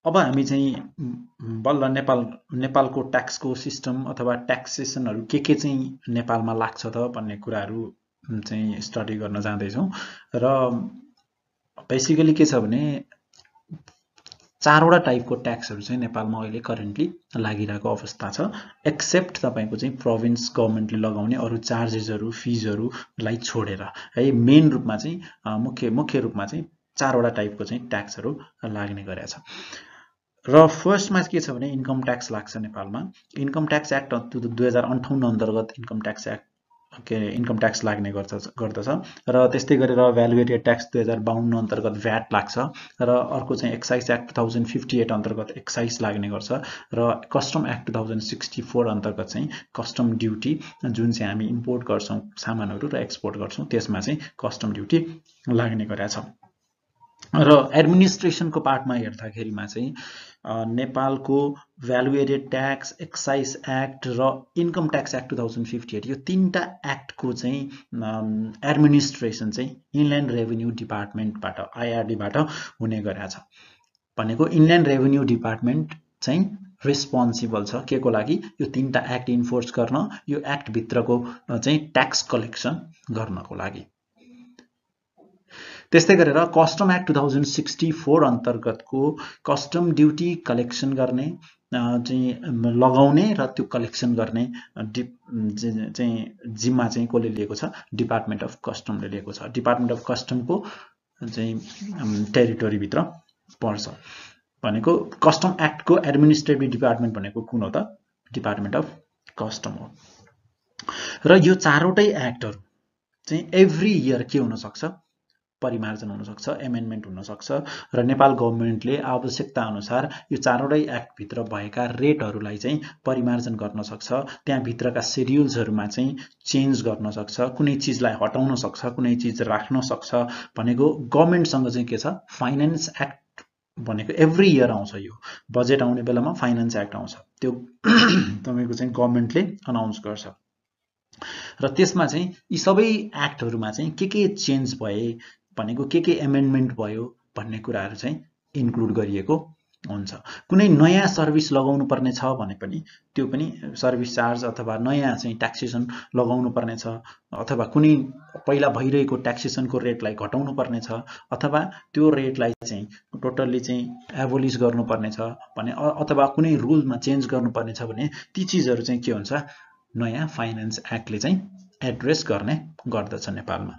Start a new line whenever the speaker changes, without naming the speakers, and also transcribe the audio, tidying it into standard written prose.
अब हामी चाहिँ बल्ल नेपालको ट्याक्सको सिस्टम अथवा ट्याक्सेसनहरू के चाहिँ नेपालमा लाग्छ त भन्ने कुराहरू चाहिँ स्टडी गर्न जाँदैछौँ। र बेसिकली के छ भने 4वटा टाइपको ट्याक्सहरू चाहिँ नेपालमा अहिले करेन्टली लागिरहेको अवस्था छ, एक्सेप्ट तपाईँको चाहिँ प्रोभिन्स गभर्मेन्टले लगाउने अरू चार्जेसहरू फिजहरूलाई छोडेर है। मेन रूपमा चाहिँ मुख्य रूपमा चाहिँ 4वटा टाइपको चाहिँ ट्याक्सहरू लाग्ने गरेछ। र फर्स्टमा के छ भने इन्कम ट्याक्स लाग्छ नेपालमा। इन्कम ट्याक्स एक्ट 2058 अन्तर्गत इन्कम ट्याक्स लाग्ने गर्दछ। र त्यस्तै गरेर भ्यालुएटेड ट्याक्स 2052 अन्तर्गत भ्याट लाग्छ। र अर्को चाहिँ एक्साइज एक्ट 2058 अन्तर्गत एक्साइज लाग्ने गर्छ। र कस्टम एक्ट 2064 अन्तर्गत चाहिँ कस्टम ड्युटी, जुन चाहिँ हामी इम्पोर्ट गर्छौँ सामानहरू र एक्सपोर्ट गर्छौँ त्यसमा चाहिँ कस्टम ड्युटी लाग्ने गरेछ। र एडमिनिस्ट्रेसनको पार्टमा हेर्दाखेरिमा चाहिँ नेपालको value added tax, excise act र इन्कम ट्याक्स एक्ट 2058 यो 3टा एक्टको चाहिँ एडमिनिस्ट्रेसन चाहिँ इनल्यान्ड रेभिन्यू डिपार्टमेन्टबाट आइआरडीबाट हुने गरेछ। भनेको इनल्यान्ड रेभिन्यू डिपार्टमेन्ट चाहिँ रेस्पोन्सिबल छ के को लागि? यो 3टा एक्ट इन्फोर्स गर्न, यो एक्ट भित्रको चाहिँ ट्याक्स कलेक्सन गर्नको लागि। त्यस्तै गरेर कस्टम एक्ट 2064 अन्तर्गतको कस्टम ड्युटी कलेक्सन गर्ने चाहिँ लगाउने र त्यो कलेक्सन गर्ने चाहिँ जिम्मा चाहिँ कसले लिएको छ? डिपार्टमेन्ट अफ कस्टमले लिएको छ। डिपार्टमेन्ट अफ कस्टमको चाहिँ टेरिटोरीभित्र पर्छ। भनेको कस्टम एक्टको एडमिनिस्ट्रेटिभ डिपार्टमेन्ट भनेको कुन हो त? डिपार्टमेन्ट अफ कस्टम हो। र यो 4वटै एक्टहरू चाहिँ एभ्री इयर के हुन सक्छ? परिमार्जन हुन सक्छ, एमेन्डमेन्ट हुन सक्छ। र नेपाल गभर्मेन्टले आवश्यकता अनुसार यो 4वटै एक्टभित्र भएका रेटहरूलाई चाहिँ परिमार्जन गर्न सक्छ। त्यहाँ भित्रका शेड्युल्सहरूमा चाहिँ चेन्ज गर्न सक्छ, कुनै चिजलाई हटाउन सक्छ, कुनै चिज राख्न सक्छ। भनेको गभर्मेन्टसँग चाहिँ के छ? फाइनेन्स एक्ट भनेको एभ्री इयर आउँछ। यो बजेट आउने बेलामा फाइनेन्स एक्ट आउँछ, त्यो तपाईँको चाहिँ गभर्मेन्टले अनाउन्स गर्छ। र त्यसमा चाहिँ यी सबै एक्टहरूमा चाहिँ के चेन्ज भए भनेको के एमेन्डमेन्ट भयो भन्ने कुराहरू चाहिँ इन्क्लुड गरिएको हुन्छ। कुनै नयाँ सर्भिस लगाउनु पर्ने छ भने पनि त्यो पनि सर्भिस चार्ज अथवा नयाँ चाहिँ ट्याक्सेसन लगाउनु पर्ने छ, अथवा कुनै पहिला भइरहेको ट्याक्सेसनको रेटलाई घटाउनु पर्ने छ, अथवा त्यो रेटलाई चाहिँ टोटल्ली चाहिँ एबोलिस गर्नुपर्ने छ भने, अथवा कुनै रुलमा चेन्ज गर्नुपर्ने छ भने ती चिजहरू चाहिँ के हुन्छ? नयाँ फाइनेन्स एक्टले चाहिँ एड्रेस गर्ने गर्दछ नेपालमा।